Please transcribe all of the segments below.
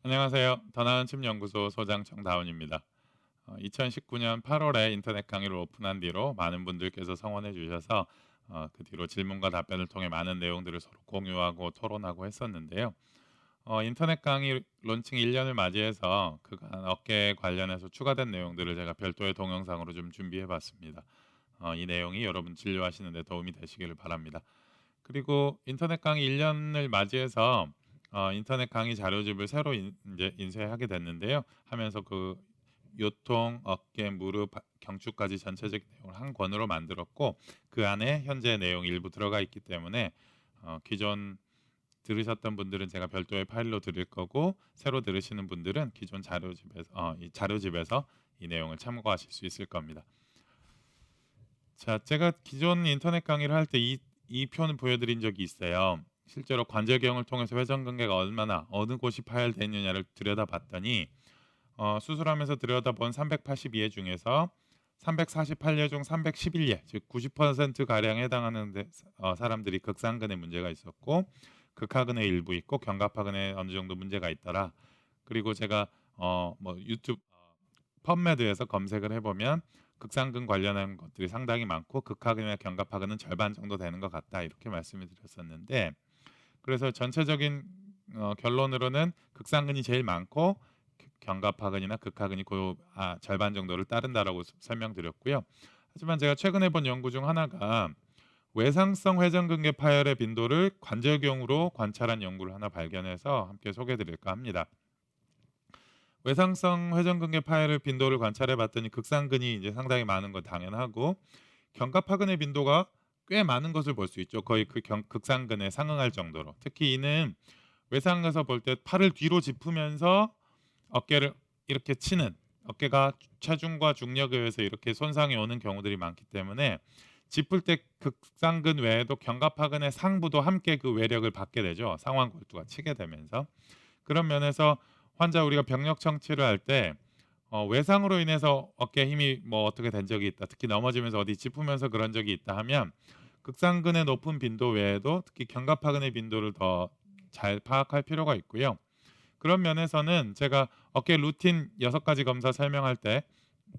안녕하세요. 더 나은 침 연구소 소장 정다운입니다. 2019년 8월에 인터넷 강의를 오픈한 뒤로 많은 분들께서 성원해 주셔서 그 뒤로 질문과 답변을 통해 많은 내용들을 서로 공유하고 토론하고 했었는데요. 인터넷 강의 론칭 1년을 맞이해서 그간 업계 관련해서 추가된 내용들을 제가 별도의 동영상으로 좀 준비해 봤습니다. 이 내용이 여러분 진료하시는 데 도움이 되시기를 바랍니다. 그리고 인터넷 강의 1년을 맞이해서 인터넷 강의 자료집을 새로 제 인쇄하게 됐는데요. 하면서 그 요통, 어깨, 무릎, 경추까지 전체적인 내용을 한 권으로 만들었고 그 안에 현재 내용 일부 들어가 있기 때문에 기존 들으셨던 분들은 제가 별도의 파일로 드릴 거고 새로 들으시는 분들은 기존 이 자료집에서 이 내용을 참고하실 수 있을 겁니다. 자, 제가 기존 인터넷 강의를 할 때 이 표는 보여드린 적이 있어요. 실제로 관절경을 통해서 회전근개가 얼마나 어느 곳이 파열되어 있느냐를 들여다봤더니 수술하면서 들여다본 382회 중에서 348회 중 311회, 즉 90% 가량에 해당하는 사람들이 극상근에 문제가 있었고 극하근에 일부 있고 견갑하근에 어느 정도 문제가 있더라. 그리고 제가 뭐 유튜브 펍메드에서 검색을 해보면 극상근 관련한 것들이 상당히 많고 극하근이나 견갑하근은 절반 정도 되는 것 같다 이렇게 말씀을 드렸었는데 그래서 전체적인 결론으로는 극상근이 제일 많고 견갑하근이나 극하근이 절반 정도를 따른다라고 설명드렸고요. 하지만 제가 최근에 본 연구 중 하나가 외상성 회전근개 파열의 빈도를 관절경으로 관찰한 연구를 하나 발견해서 함께 소개드릴까 합니다. 외상성 회전근개 파열의 빈도를 관찰해 봤더니 극상근이 이제 상당히 많은 건 당연하고 견갑하근의 빈도가 꽤 많은 것을 볼 수 있죠. 거의 극상근에 상응할 정도로. 특히 이는 외상에서 볼 때 팔을 뒤로 짚으면서 어깨를 이렇게 치는 어깨가 체중과 중력에 의해서 이렇게 손상이 오는 경우들이 많기 때문에 짚을 때 극상근 외에도 견갑하근의 상부도 함께 그 외력을 받게 되죠. 상완골두가 치게 되면서. 그런 면에서 환자 우리가 병력 청취를 할 때 외상으로 인해서 어깨에 힘이 뭐 어떻게 된 적이 있다. 특히 넘어지면서 어디 짚으면서 그런 적이 있다 하면 극상근의 높은 빈도 외에도 특히 견갑하근의 빈도를 더 잘 파악할 필요가 있고요. 그런 면에서는 제가 어깨 루틴 6가지 검사 설명할 때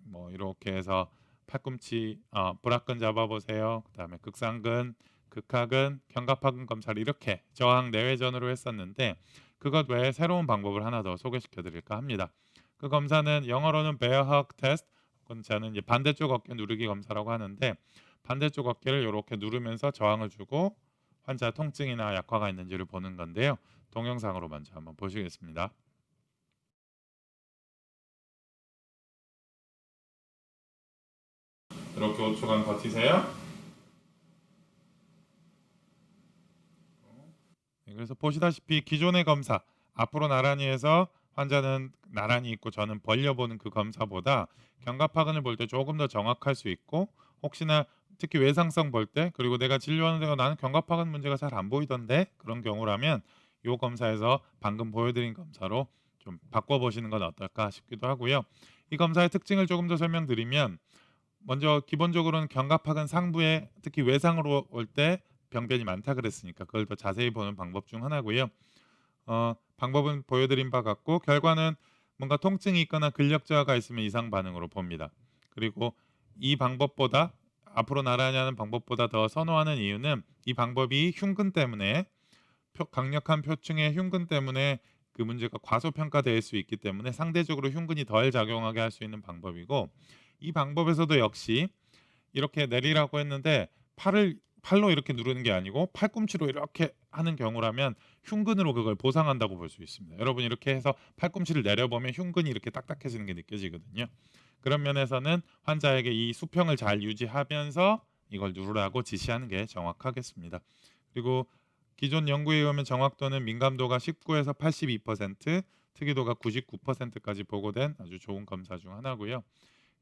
뭐 이렇게 해서 팔꿈치 복압근 잡아 보세요. 그다음에 극상근, 극하근, 견갑하근 검사를 이렇게 저항 내외전으로 했었는데 그것 외에 새로운 방법을 하나 더 소개시켜 드릴까 합니다. 그 검사는 영어로는 bear hug test 혹은 저는 이제 반대쪽 어깨 누르기 검사라고 하는데 반대쪽 어깨를 이렇게 누르면서 저항을 주고 환자 통증이나 약화가 있는지를 보는 건데요. 동영상으로 먼저 한번 보시겠습니다. 이렇게 5초간 버티세요. 네, 그래서 보시다시피 기존의 검사 앞으로 나란히 해서 환자는 나란히 있고 저는 벌려보는 그 검사보다 견갑하근을 볼 때 조금 더 정확할 수 있고 혹시나 특히 외상성 볼 때 그리고 내가 진료하는 데가 나는 견갑하근 문제가 잘 안 보이던데 그런 경우라면 이 검사에서 방금 보여드린 검사로 좀 바꿔보시는 건 어떨까 싶기도 하고요. 이 검사의 특징을 조금 더 설명드리면 먼저 기본적으로는 견갑하근 상부에 특히 외상으로 올 때 병변이 많다 그랬으니까 그걸 더 자세히 보는 방법 중 하나고요. 방법은 보여드린 바 같고 결과는 뭔가 통증이 있거나 근력 저하가 있으면 이상 반응으로 봅니다. 그리고 이 방법보다 앞으로 나란히 하는 방법보다 더 선호하는 이유는 이 방법이 흉근 때문에 강력한 표층의 흉근 때문에 그 문제가 과소평가될 수 있기 때문에 상대적으로 흉근이 덜 작용하게 할 수 있는 방법이고 이 방법에서도 역시 이렇게 내리라고 했는데 팔로 이렇게 누르는 게 아니고 팔꿈치로 이렇게 하는 경우라면 흉근으로 그걸 보상한다고 볼 수 있습니다. 여러분 이렇게 해서 팔꿈치를 내려보면 흉근이 이렇게 딱딱해지는 게 느껴지거든요. 그런 면에서는 환자에게 이 수평을 잘 유지하면서 이걸 누르라고 지시하는 게 정확하겠습니다. 그리고 기존 연구에 의하면 정확도는 민감도가 19에서 82%, 특이도가 99%까지 보고된 아주 좋은 검사 중 하나고요.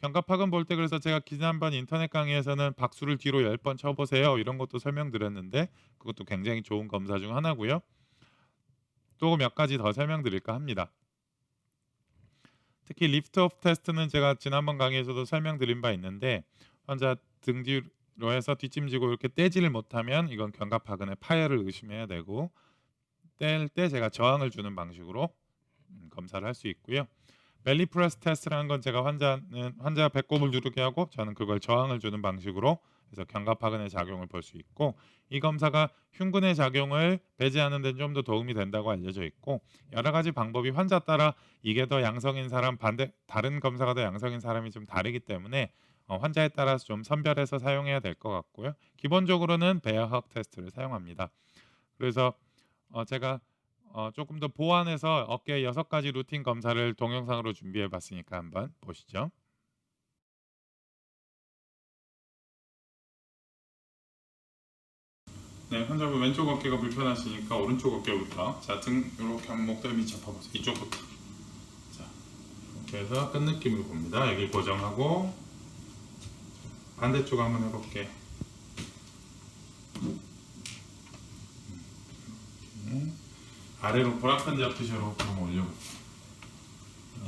견갑학은 볼 때 그래서 제가 지난번 인터넷 강의에서는 박수를 뒤로 10번 쳐보세요 이런 것도 설명드렸는데 그것도 굉장히 좋은 검사 중 하나고요. 또 몇 가지 더 설명드릴까 합니다. 특히 리프트 오프 테스트는 제가 지난번 강의에서도 설명드린 바 있는데 환자 등 뒤로 해서 뒷짐지고 이렇게 떼지를 못하면 이건 견갑하근의 파열을 의심해야 되고 뗄 때 제가 저항을 주는 방식으로 검사를 할 수 있고요. 벨리 프레스 테스트라는 건 제가 환자가 배꼽을 누르게 하고 저는 그걸 저항을 주는 방식으로 해서 견갑하근의 작용을 볼 수 있고, 이 검사가 흉근의 작용을 배제하는 데 좀 더 도움이 된다고 알려져 있고, 여러 가지 방법이 환자 따라 이게 더 양성인 사람, 다른 검사가 더 양성인 사람이 좀 다르기 때문에 환자에 따라서 좀 선별해서 사용해야 될 것 같고요. 기본적으로는 베어헉 테스트를 사용합니다. 그래서 제가 조금 더 보완해서 어깨 6가지 루틴 검사를 동영상으로 준비해 봤으니까 한번 보시죠. 네, 환자분 왼쪽 어깨가 불편하시니까 오른쪽 어깨부터, 자, 등 이렇게 한번 목덜 밑 잡아보세요. 이쪽부터. 자, 이렇게 해서 끝 느낌을 봅니다. 여기 고정하고 반대쪽 한번 해볼게. 아래로 보라칸 잡듯이 이렇게 한번 올려볼게요.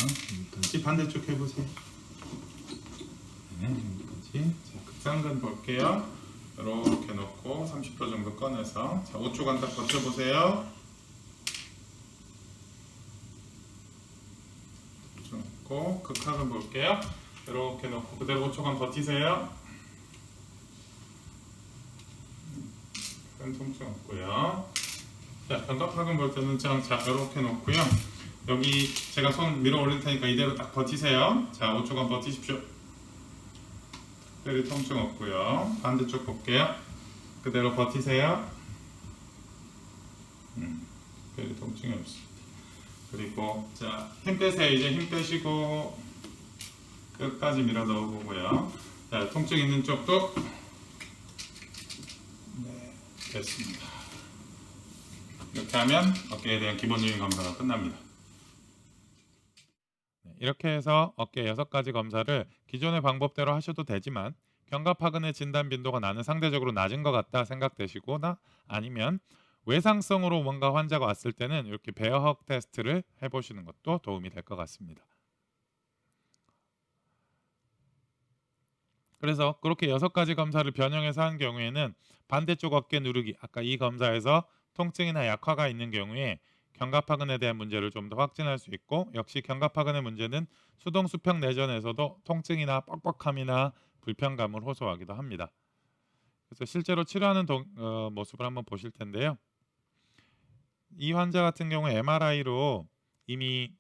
여기까지 반대쪽 해보세요. 네, 여기까지. 자, 극상근 볼게요. 이렇게 놓고 30도 정도 꺼내서, 자, 5초간 딱 버텨보세요. 놓고 극하근 볼게요. 이렇게 놓고 그대로 5초간 버티세요. 큰 통증 없고요. 자, 견갑하근 볼 때는 자, 이렇게 놓고요. 여기 제가 손 밀어 올릴 테니까 이대로 딱 버티세요. 자, 5초간 버티십시오. 특별히 통증 없고요. 반대쪽 볼게요. 그대로 버티세요. 특별히 통증이 없습니다. 그리고 자, 힘 빼세요. 이제 힘 빼시고 끝까지 밀어 넣어보고요. 자, 통증 있는 쪽도, 네, 됐습니다. 이렇게 하면 어깨에 대한 기본적인 검사가 끝납니다. 이렇게 해서 어깨 6가지 검사를 기존의 방법대로 하셔도 되지만, 견갑하근의 진단 빈도가 나는 상대적으로 낮은 것 같다 생각되시거나, 아니면 외상성으로 뭔가 환자가 왔을 때는 이렇게 베어헉 테스트를 해보시는 것도 도움이 될 것 같습니다. 그래서 그렇게 6가지 검사를 변형해서 한 경우에는 반대쪽 어깨 누르기, 아까 이 검사에서 통증이나 약화가 있는 경우에 견갑하근에 대한 문제를 좀 더 확진할 수 있고, 역시 견갑하근의 문제는 수동수평 내전에서도 통증이나 뻑뻑함이나 불편감을 호소하기도 합니다. 그래서 실제로 치료하는 모습을 한번 보실 텐데요. 이 환자 같은 경우에 MRI로 이미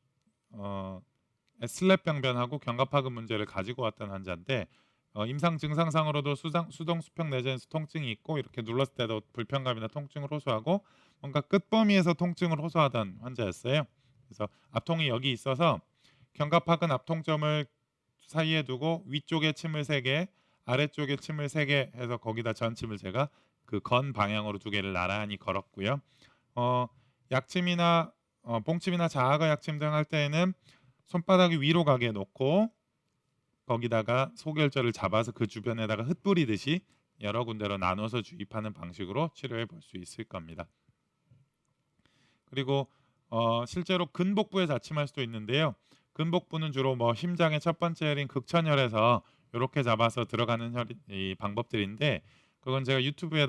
슬랩 병변하고 견갑하근 문제를 가지고 왔던 환자인데, 임상 증상상으로도 수동수평 내전에서 통증이 있고, 이렇게 눌렀을 때도 불편감이나 통증을 호소하고 뭔가 끝범위에서 통증을 호소하던 환자였어요. 그래서 앞통이 여기 있어서 견갑하근 앞통점을 사이에 두고 위쪽에 침을 3개, 아래쪽에 침을 3개 해서 거기다 전침을 제가 그 건 방향으로 2개를 나란히 걸었고요. 약침이나 봉침이나 자아가 약침 등 할 때에는 손바닥이 위로 가게 놓고 거기다가 소결절을 잡아서 그 주변에다가 흩뿌리듯이 여러 군데로 나눠서 주입하는 방식으로 치료해 볼 수 있을 겁니다. 그리고 실제로 근복부에 자침할 수도 있는데요. 근복부는 주로 심장의 첫 번째 혈인 극천혈에서 이렇게 잡아서 들어가는 이 방법들인데, 그건 제가 유튜브에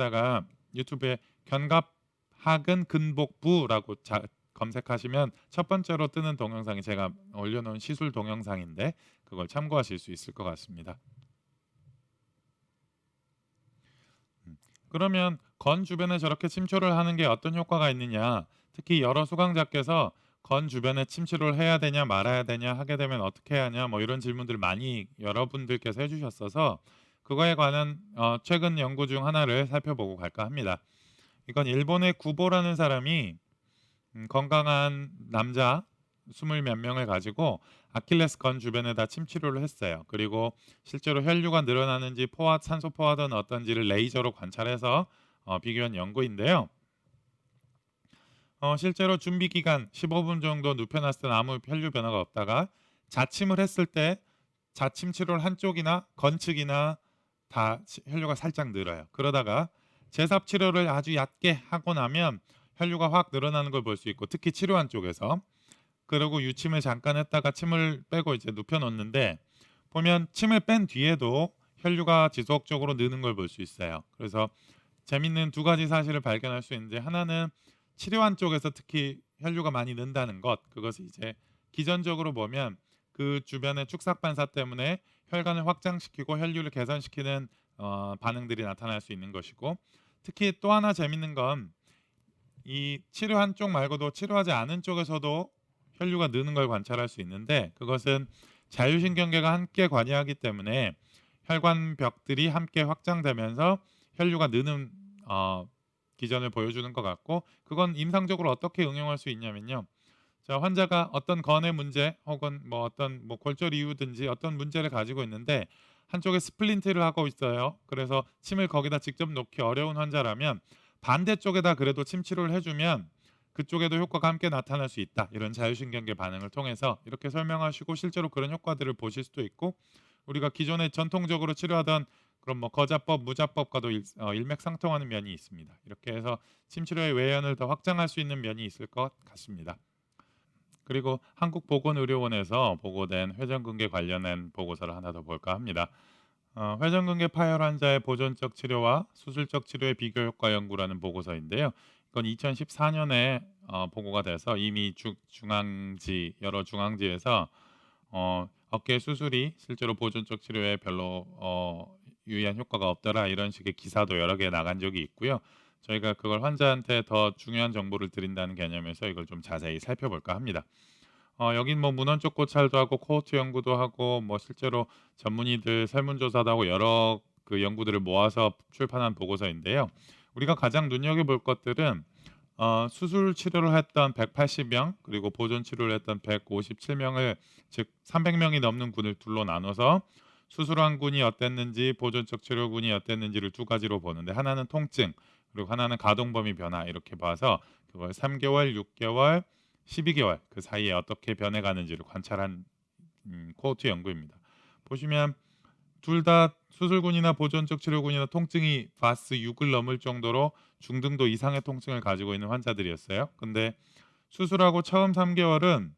견갑하근 근복부라고 검색하시면 첫 번째로 뜨는 동영상이 제가 올려놓은 시술 동영상인데, 그걸 참고하실 수 있을 것 같습니다. 그러면 건 주변에 저렇게 침초를 하는 게 어떤 효과가 있느냐, 특히 여러 수강자께서 건 주변에 침치료를 해야 되냐 말아야 되냐, 하게 되면 어떻게 하냐, 이런 질문들 많이 여러분들께서 해주셨어서 그거에 관한 최근 연구 중 하나를 살펴보고 갈까 합니다. 이건 일본의 구보라는 사람이 건강한 남자 20몇 명을 가지고 아킬레스 건 주변에다 침치료를 했어요. 그리고 실제로 혈류가 늘어나는지 산소 포화도는 어떤지를 레이저로 관찰해서 비교한 연구인데요. 실제로 준비 기간 15분 정도 눕혀놨을 때는 아무 혈류 변화가 없다가 자침을 했을 때 자침 치료를 한쪽이나 건측이나 다 혈류가 살짝 늘어요. 그러다가 제삽 치료를 아주 얕게 하고 나면 혈류가 확 늘어나는 걸 볼 수 있고, 특히 치료한 쪽에서. 그리고 유침을 잠깐 했다가 침을 빼고 이제 눕혀 놓는데, 보면 침을 뺀 뒤에도 혈류가 지속적으로 느는 걸 볼 수 있어요. 그래서 재밌는 2가지 사실을 발견할 수 있는데, 하나는 치료한 쪽에서 특히 혈류가 많이 는다는 것, 그것이 이제 기전적으로 보면 그 주변의 축삭 반사 때문에 혈관을 확장시키고 혈류를 개선시키는 반응들이 나타날 수 있는 것이고, 특히 또 하나 재밌는 건 이 치료한 쪽 말고도 치료하지 않은 쪽에서도 혈류가 느는 걸 관찰할 수 있는데, 그것은 자율신경계가 함께 관여하기 때문에 혈관벽들이 함께 확장되면서 혈류가 느는 기전을 보여주는 것 같고, 그건 임상적으로 어떻게 응용할 수 있냐면요. 자, 환자가 어떤 건의 문제 혹은 뭐 어떤 뭐 골절 이유든지 어떤 문제를 가지고 있는데 한쪽에 스플린트를 하고 있어요. 그래서 침을 거기다 직접 놓기 어려운 환자라면 반대쪽에다 그래도 침 치료를 해주면 그쪽에도 효과가 함께 나타날 수 있다. 이런 자율신경계 반응을 통해서 이렇게 설명하시고 실제로 그런 효과들을 보실 수도 있고, 우리가 기존에 전통적으로 치료하던 그런 뭐 거자법, 무자법과도 일맥상통하는 면이 있습니다. 이렇게 해서 침 치료의 외연을 더 확장할 수 있는 면이 있을 것 같습니다. 그리고 한국보건의료원에서 보고된 회전근개 관련된 보고서를 하나 더 볼까 합니다. 회전근개 파열 환자의 보존적 치료와 수술적 치료의 비교 효과 연구라는 보고서인데요. 이건 2014년에 보고가 돼서 이미 여러 중앙지에서 어깨 수술이 실제로 보존적 치료에 별로 유의한 효과가 없더라, 이런 식의 기사도 여러 개 나간 적이 있고요. 저희가 그걸 환자한테 더 중요한 정보를 드린다는 개념에서 이걸 좀 자세히 살펴볼까 합니다. 여긴 뭐 문헌적 고찰도 하고 코호트 연구도 하고 뭐 실제로 전문의들 설문조사도 하고 여러 그 연구들을 모아서 출판한 보고서인데요. 우리가 가장 눈여겨볼 것들은 수술 치료를 했던 180명 그리고 보존 치료를 했던 157명을, 즉 300명이 넘는 군을 둘로 나눠서 수술한 군이 어땠는지 보존적 치료군이 어땠는지를 두 가지로 보는데, 하나는 통증 그리고 하나는 가동 범위 변화, 이렇게 봐서 그걸 3개월, 6개월, 12개월 그 사이에 어떻게 변해가는지를 관찰한 코호트 연구입니다. 보시면 둘 다 수술군이나 보존적 치료군이나 통증이 바스 6을 넘을 정도로 중등도 이상의 통증을 가지고 있는 환자들이었어요. 근데 수술하고 처음 3개월은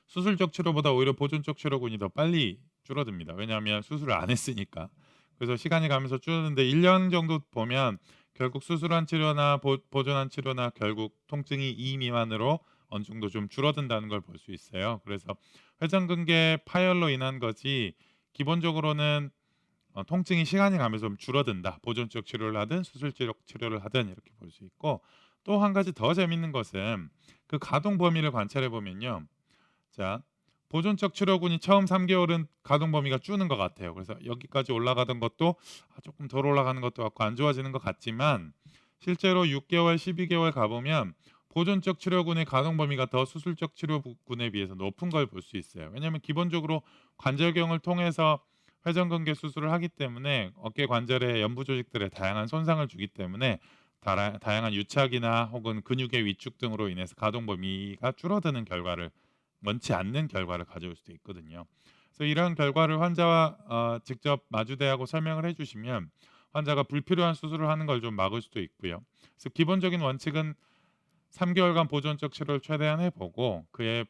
수술적 치료보다 오히려 보존적 치료군이 더 빨리 줄어듭니다. 왜냐하면 수술을 안 했으니까. 그래서 시간이 가면서 줄었는데 1년 정도 보면 결국 수술한 치료나 보존한 치료나 결국 통증이 2 미만으로 어느 정도 좀 줄어든다는 걸 볼 수 있어요. 그래서 회전근개 파열로 인한 것이 기본적으로는 통증이 시간이 가면서 좀 줄어든다. 보존적 치료를 하든 수술적 치료를 하든 이렇게 볼 수 있고, 또 한 가지 더 재밌는 것은 그 가동 범위를 관찰해 보면요. 자, 보존적 치료군이 처음 3개월은 가동 범위가 줄는 것 같아요. 그래서 여기까지 올라가던 것도 조금 덜 올라가는 것도 같고 안 좋아지는 것 같지만, 실제로 6개월, 12개월 가보면 보존적 치료군의 가동 범위가 더 수술적 치료군에 비해서 높은 걸 볼 수 있어요. 왜냐하면 기본적으로 관절경을 통해서 회전근개 수술을 하기 때문에 어깨 관절의 연부 조직들에 다양한 손상을 주기 때문에 다양한 유착이나 혹은 근육의 위축 등으로 인해서 가동 범위가 줄어드는 결과를, 원치 않는 결과를 가져올 수도 있거든요. 그래서 이런 결과를 환자와 직접 마주대하고 설명을 해주시면 환자가 불필요한 수술을 하는 걸 좀 막을 수도 있고요. 그래서 기본적인 원칙은 3개월간 보존적 치료를 최대한 해보고 그에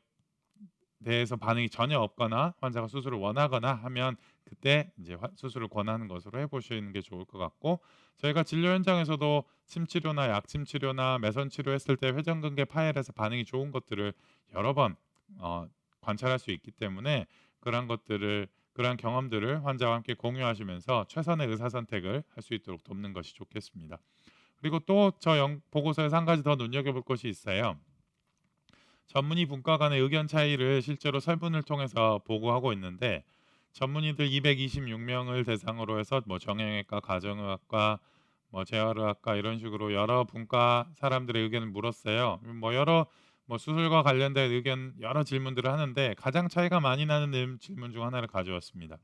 대해서 반응이 전혀 없거나 환자가 수술을 원하거나 하면 그때 이제 수술을 권하는 것으로 해보시는 게 좋을 것 같고, 저희가 진료 현장에서도 침 치료나 약침 치료나 매선 치료했을 때 회전근개 파열에서 반응이 좋은 것들을 여러 번 관찰할 수 있기 때문에 그러한 경험들을 환자와 함께 공유하시면서 최선의 의사 선택을 할 수 있도록 돕는 것이 좋겠습니다. 그리고 또 보고서에서 한 가지 더 눈여겨볼 것이 있어요. 전문의 분과 간의 의견 차이를 실제로 설문을 통해서 보고하고 있는데, 전문의들 226명을 대상으로 해서 뭐 정형외과, 가정의학과, 뭐 재활의학과 이런 식으로 여러 분과 사람들의 의견을 물었어요. 뭐 수술과 관련된 의견 여러 질문들을 하는데 가장 차이가 많이 나는 질문 중 하나를 가져왔습니다.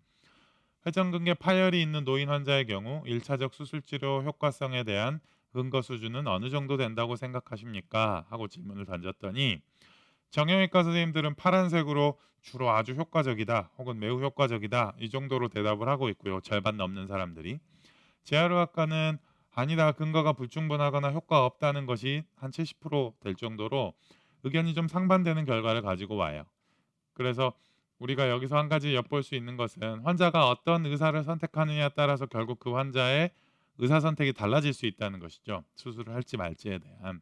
회전근개 파열이 있는 노인 환자의 경우 1차적 수술 치료 효과성에 대한 근거 수준은 어느 정도 된다고 생각하십니까? 하고 질문을 던졌더니, 정형외과 선생님들은 파란색으로 주로 아주 효과적이다 혹은 매우 효과적이다 이 정도로 대답을 하고 있고요. 절반 넘는 사람들이. 재활의학과는 아니다, 근거가 불충분하거나 효과 없다는 것이 한 70%될 정도로 의견이 좀 상반되는 결과를 가지고 와요. 그래서 우리가 여기서 한 가지 엿볼 수 있는 것은 환자가 어떤 의사를 선택하느냐에 따라서 결국 그 환자의 의사 선택이 달라질 수 있다는 것이죠. 수술을 할지 말지에 대한.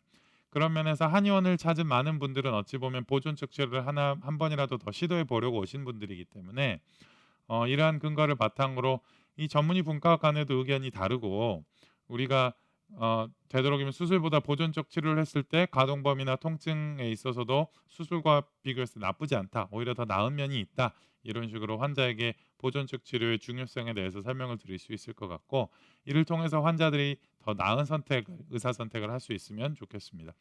그런 면에서 한의원을 찾은 많은 분들은 어찌 보면 보존적 치료를 한 번이라도 더 시도해 보려고 오신 분들이기 때문에 이러한 근거를 바탕으로 이 전문의 분과 간에도 의견이 다르고 우리가 되도록이면 수술보다 보존적 치료를 했을 때 가동범위나 통증에 있어서도 수술과 비교했을 때 나쁘지 않다. 오히려 더 나은 면이 있다. 이런 식으로 환자에게 보존적 치료의 중요성에 대해서 설명을 드릴 수 있을 것 같고 이를 통해서 환자들이 더 나은 선택을 의사 선택을 할 수 있으면 좋겠습니다.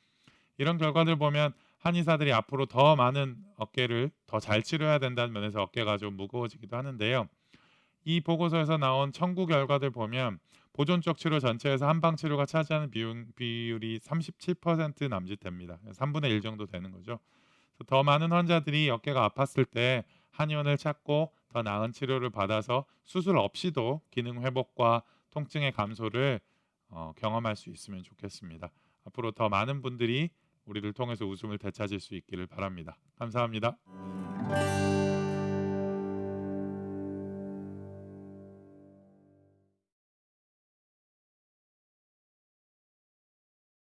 이런 결과들 보면 한의사들이 앞으로 더 많은 어깨를 더 잘 치료해야 된다는 면에서 어깨가 좀 무거워지기도 하는데요. 이 보고서에서 나온 청구 결과들 보면 보존적 치료 전체에서 한방 치료가 차지하는 비율이 37% 남짓됩니다. 3분의 1 정도 되는 거죠. 그래서 더 많은 환자들이 어깨가 아팠을 때 한의원을 찾고 더 나은 치료를 받아서 수술 없이도 기능 회복과 통증의 감소를 경험할 수 있으면 좋겠습니다. 앞으로 더 많은 분들이 우리를 통해서 웃음을 되찾을 수 있기를 바랍니다. 감사합니다.